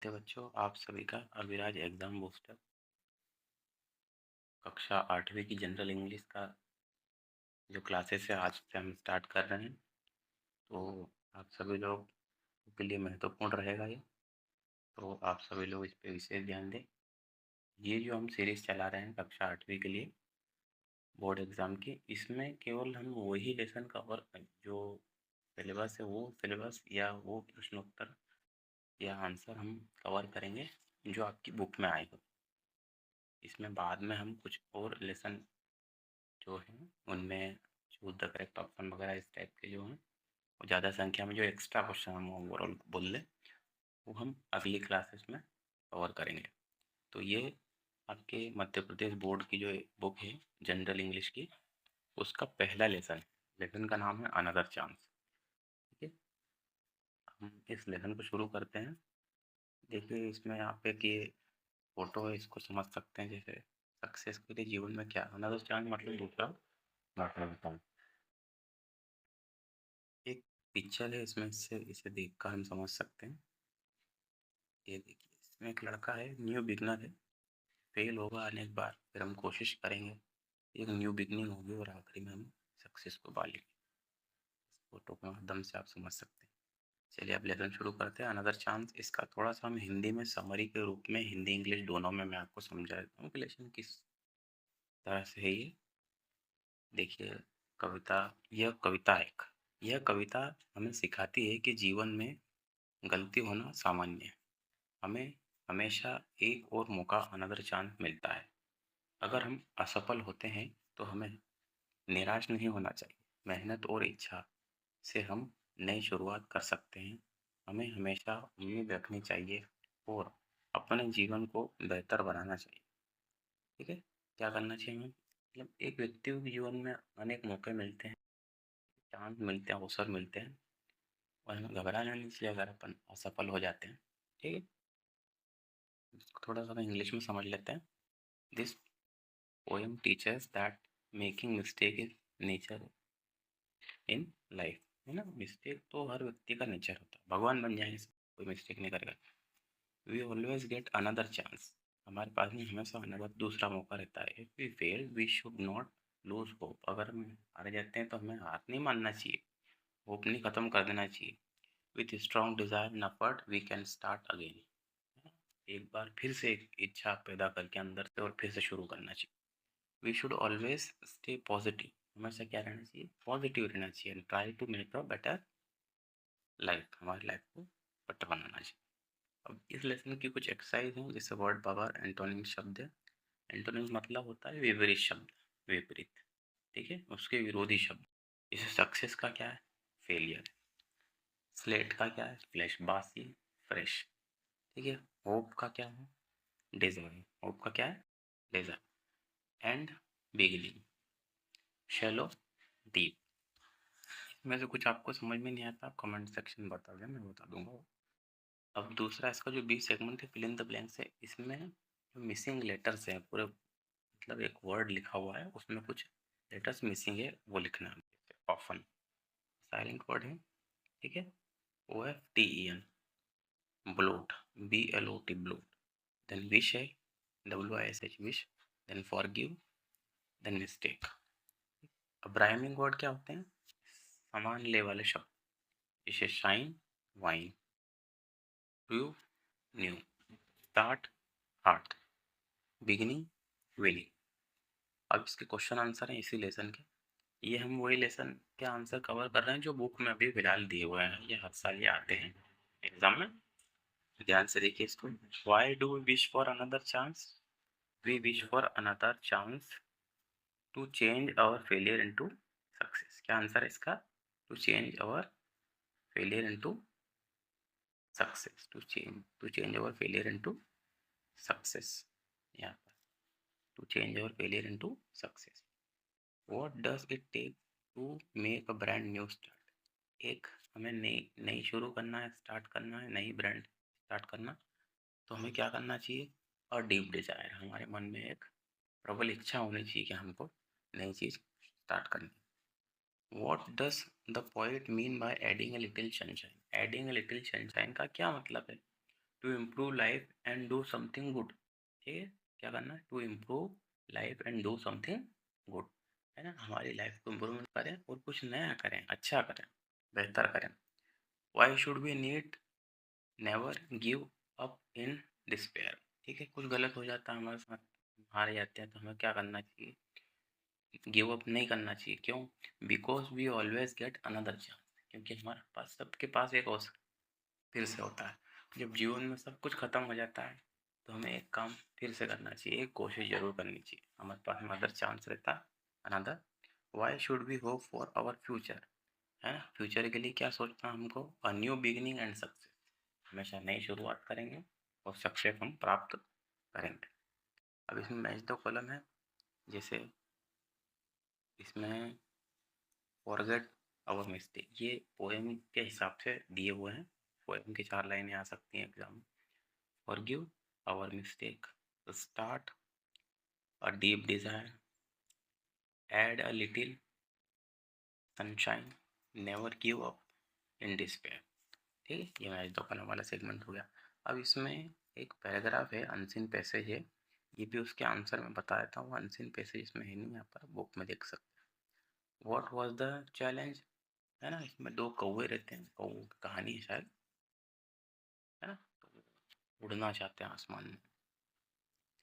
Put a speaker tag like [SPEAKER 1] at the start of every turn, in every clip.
[SPEAKER 1] तो बच्चों, आप सभी का अभिराज एग्जाम बूस्टर कक्षा 8वीं की जनरल इंग्लिश का जो क्लासेस है आज से हम स्टार्ट कर रहे हैं। तो आप सभी लोग के लिए महत्वपूर्ण रहेगा ये। तो आप सभी लोग इस पे विशेष ध्यान दें। ये जो हम सीरीज़ चला रहे हैं कक्षा 8वीं के लिए बोर्ड एग्ज़ाम की, इसमें केवल हम वही लेसन कवर जो सिलेबस है वो सिलेबस या वो प्रश्नोत्तर या आंसर हम कवर करेंगे जो आपकी बुक में आए हो। इसमें बाद में हम कुछ और लेसन जो हैं उनमें चूज द करेक्ट ऑप्शन वगैरह इस टाइप के जो हैं वो ज़्यादा संख्या में जो एक्स्ट्रा क्वेश्चन हम ओवरऑल बोल लें वो हम अगली क्लासेस में कवर करेंगे। तो ये आपके मध्य प्रदेश बोर्ड की जो बुक है जनरल इंग्लिश की, उसका पहला लेसन लेसन का नाम है अनदर चांस। ठीक है, हम इस लेसन को शुरू करते हैं। देखिए, इसमें आप एक ये फोटो है, इसको समझ सकते हैं जैसे सक्सेस के लिए जीवन में क्या अनदर चांस मतलब दूसरा मौका मिलता है। एक पिक्चर है इसमें, से इसे देखकर हम समझ सकते हैं। ये देखिए, इसमें एक लड़का है, न्यू बिगनर है, फेल होगा अनेक बार, फिर हम कोशिश करेंगे, एक न्यू बिगनिंग होगी और आखिरी में हम सक्सेस को पा लेंगे। इस फोटो के माध्यम से आप समझ सकते हैं। चलिए अब लेसन शुरू करते हैं। अनदर चांस, इसका थोड़ा सा हम हिंदी में समरी के रूप में, हिंदी इंग्लिश दोनों में मैं आपको समझा देता हूँ कि लेसन किस तरह से है ये। देखिए, कविता, यह कविता हमें सिखाती है कि जीवन में गलती होना सामान्य है। हमें हमेशा एक और मौका, अनदर चांस मिलता है। अगर हम असफल होते हैं तो हमें निराश नहीं होना चाहिए। मेहनत और इच्छा से हम नई शुरुआत कर सकते हैं। हमें हमेशा उम्मीद रखनी चाहिए और अपने जीवन को बेहतर बनाना चाहिए। ठीक है, क्या करना चाहिए हमें? मतलब एक व्यक्ति के जीवन में अनेक मौके मिलते हैं, चांस मिलते हैं, अवसर मिलते हैं और हमें घबराना नहीं चाहिए अगर अपन असफल हो जाते हैं। ठीक है, इसको थोड़ा सा इंग्लिश में समझ लेते हैं। This poem teachers that making mistake is nature in life. है ना, मिस्टेक तो हर व्यक्ति का नेचर होता है, भगवान बन जाएंगे कोई मिस्टेक नहीं करेगा। We always get another chance, हमारे पास में हमेशा अनदर दूसरा मौका रहता है। If we fail we should not lose hope, अगर हम हार जाते हैं तो हमें हार नहीं मानना चाहिए, होप नहीं ख़त्म कर देना चाहिए। With strong desire and effort we can start again, एक बार फिर से एक इच्छा पैदा करके अंदर से और फिर से शुरू करना चाहिए। We should always stay positive, हमेशा क्या रहना चाहिए, पॉजिटिव रहना चाहिए। And try to make a better life, हमारी लाइफ को बेटर बनाना चाहिए। अब इस लेसन की कुछ एक्सरसाइज हैं, जैसे वर्ड पावर, एंटोनिम शब्द है। एंटोनिम मतलब होता है विपरीत शब्द, विपरीत। ठीक है, उसके विरोधी शब्द। जैसे सक्सेस का क्या है, फेलियर। स्लेट का क्या है, फ्लैश, बासी, फ्रेश। ठीक है, होप का क्या है, डिजायर। होप का क्या है, desire. And beginning, shallow, deep. में से कुछ आपको समझ में नहीं आता, आप कमेंट सेक्शन में बता दें, मैं बता दूंगा। अब दूसरा इसका जो बी सेगमेंट है, फिल इन द ब्लैंक्स है, इसमें जो मिसिंग लेटर्स हैं पूरे, मतलब एक वर्ड लिखा हुआ है उसमें कुछ लेटर्स मिसिंग है वो लिखना है। ऑफन साइलेंट वर्ड है। ठीक है, OFTEN, blot, BLOT, blot. Then wish है, WISH, wish. Then forgive, then mistake. अब राइमिंग वर्ड क्या होते हैं, समान ले वाले शब्द, जैसे shine, wine, prove, new, start, heart, beginning, winning. अब इसके क्वेश्चन आंसर हैं इसी लेसन के। ये हम वही लेसन के आंसर कवर कर रहे हैं जो बुक में अभी फिलहाल दिए हुए हैं, ये हर साल ये आते हैं एग्जाम में। ध्यान से देखिए इसको। Why do we wish for another chance, we wish for another chance to change our failure into success. क्या आंसर है इसका, to change our failure into success, to change our failure into success. यहाँ पर to change our failure into success. What does it take to make a brand new start, एक हमें नई नई शुरू करना है, स्टार्ट करना है, नई ब्रांड स्टार्ट करना, तो हमें क्या करना चाहिए, और डीप डिजायर, हमारे मन में एक प्रबल इच्छा होनी चाहिए कि हमको नई चीज़ स्टार्ट करनी। What does the poet mean by adding a little sunshine, adding a little sunshine का क्या मतलब है, to improve life and do something good. ठीक है, क्या करना है? To improve life and do something good, है ना, हमारी लाइफ को इम्प्रूवमेंट करें और कुछ नया करें, अच्छा करें, बेहतर करें। Why should we need never give up in despair. ठीक है, कुछ गलत हो जाता है हमारे साथ, हार जाते हैं, तो हमें क्या करना चाहिए? गिव अप नहीं करना चाहिए। क्यों? Because we always get another chance, क्योंकि हमारे पास, सबके पास एक अवसर फिर से होता है। जब जीवन में सब कुछ खत्म हो जाता है तो हमें एक काम फिर से करना चाहिए, एक कोशिश जरूर करनी चाहिए, हमारे पास अनदर चांस रहता है, another. Why should we hope for our future, है ना, फ्यूचर के लिए क्या सोचना हमको? A new beginning and success, हमेशा नई शुरुआत करेंगे और सक्सेस हम प्राप्त करेंगे। अब इसमें मैच द कॉलम है, जैसे इसमें फॉरगेट आवर मिस्टेक, ये पोएम के हिसाब से दिए हुए हैं, पोएम की 4 लाइनें आ सकती हैं एग्जाम में। Forgive our mistake, start a deep desire, add a little sunshine, never give up in despair. ठीक है, ये मैच द कॉलम वाला सेगमेंट हो गया। अब इसमें एक पैराग्राफ है, अनसीन पैसेज है, ये भी उसके आंसर में बता देता हूँ। अनसीन पैसेज इसमें है नहीं, यहाँ पर बुक में देख सकते हैं। व्हाट वाज द चैलेंज, है ना, इसमें 2 कौवे रहते हैं, कौवों की कहानी है शायद, है ना, तो उड़ना चाहते हैं आसमान में।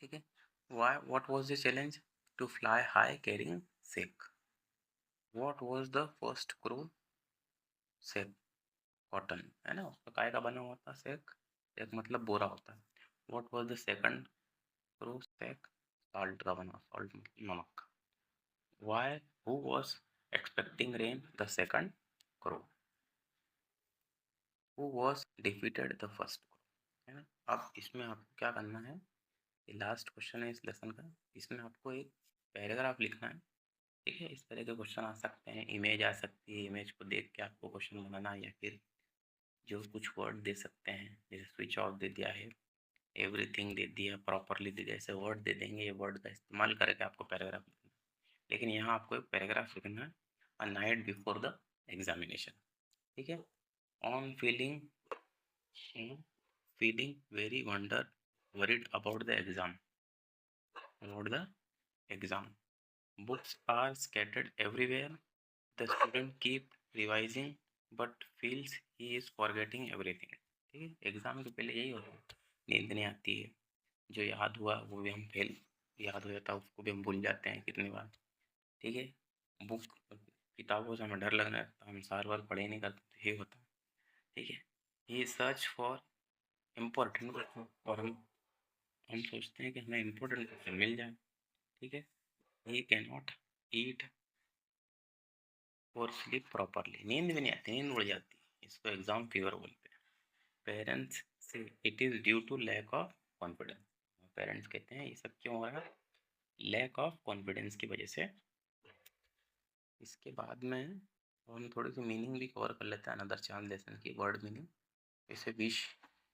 [SPEAKER 1] ठीक है, why what was the challenge? To fly high carrying sack. What was the first crew? Sack, cotton, है ना, उसका काय का बना हुआ था सेक, सेक मतलब बोरा होता है। What was the second crew? Sack, salt का बना, साल्ट मतलब नमक। Why who was expecting rain? The second crew. Who was defeated? The first crew, है ना। अब इसमें आपको क्या करना है, ये लास्ट क्वेश्चन है इस लेसन का, इसमें आपको एक पैराग्राफ लिखना है। ठीक है, इस तरह के क्वेश्चन आ सकते हैं, इमेज आ सकती है, इमेज को देख के आपको क्वेश्चन बनाना है, या फिर जो कुछ वर्ड दे सकते हैं, जैसे स्विच ऑफ दे दिया है, एवरीथिंग दे दिया, प्रॉपरली दे दिया, ऐसे वर्ड दे देंगे, ये वर्ड का इस्तेमाल करके आपको पैराग्राफ लिखना है। लेकिन यहाँ आपको एक पैराग्राफ लिखना है, a night before the examination. ठीक है, on feeling, feeling very worried about the exam. About the exam. Books are scattered everywhere. The student keep revising but feels he is forgetting everything. ठीक है, exam के पहले यही होता है, नींद नहीं आती है, जो याद हुआ वो भी हम फेल, याद हो जाता है उसको भी हम भूल जाते हैं कितनी बार। ठीक है, बुक, किताबों से हमें डर लगने लगता है, हम सार बार पढ़े नहीं करते, तो ये होता है। ठीक है, ये सर्च फॉर इम्पोर्टेंट क्वेश्चन, और हम सोचते हैं कि हमें इम्पोर्टेंट क्वेश्चन मिल जाए। ठीक है, ही कैन नॉट ईट और स्लीप प्रॉपरली, नींद भी नहीं आती, नींद उड़ जाती है, इसको एग्जाम फीवर बोलते हैं। पेरेंट्स से it is due to lack of confidence, parents कहते हैं ये सब क्यों हो रहा है? लैक ऑफ कॉन्फिडेंस की वजह से। इसके बाद में हम थोड़ी सी मीनिंग भी कवर कर लेते हैं, अनदर चांस लेसन की वर्ड मीनिंग। जैसे विश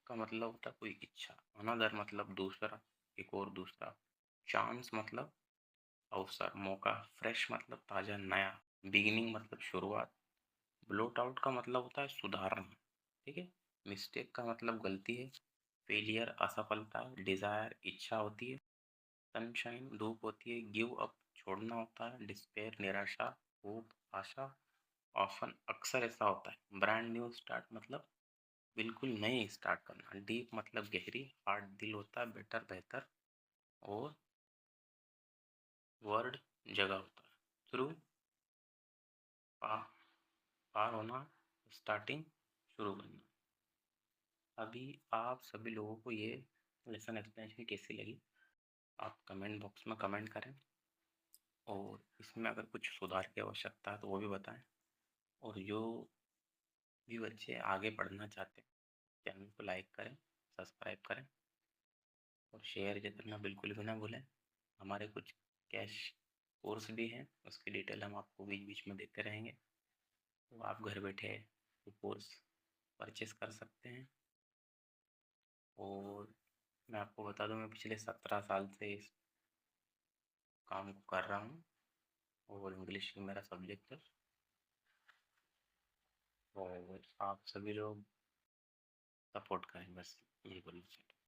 [SPEAKER 1] का मतलब होता है कोई इच्छा, अनदर मतलब दूसरा, एक और दूसरा, चांस मतलब अवसर, मौका, फ्रेश मतलब ताज़ा नया, बिगिनिंग मतलब शुरुआत, ब्लोट आउट का मतलब होता है सुधारना। ठीक है, मिस्टेक का मतलब गलती है, फेलियर असफलता, डिज़ायर इच्छा होती है, सनशाइन धूप होती है, गिव अप छोड़ना होता है, डिस्पेयर निराशा, होप आशा, ऑफन अक्सर ऐसा होता है, ब्रांड न्यू स्टार्ट मतलब बिल्कुल नई स्टार्ट करना, डीप मतलब गहरी, हार्ट दिल होता है, बेटर बेहतर, और वर्ड जगह होता है, थ्रू पार होना, स्टार्टिंग शुरू करना। अभी आप सभी लोगों को ये लेसन एक्सप्लेनेशन कैसी लगी, आप कमेंट बॉक्स में कमेंट करें, और इसमें अगर कुछ सुधार की आवश्यकता है तो वो भी बताएं। और जो भी बच्चे आगे पढ़ना चाहते हैं, चैनल को लाइक करें, सब्सक्राइब करें, और शेयर करना बिल्कुल भी ना भूलें। हमारे कुछ कैश कोर्स भी हैं, उसकी डिटेल हम आपको बीच बीच में देते रहेंगे, तो आप घर बैठे वो कोर्स परचेस कर सकते हैं। और मैं आपको बता दूं, मैं पिछले 17 साल से इस काम को कर रहा हूँ, और इंग्लिश मेरा सब्जेक्ट है। और आप सभी लोग सपोर्ट करें बस। यही बोलना चाहिए।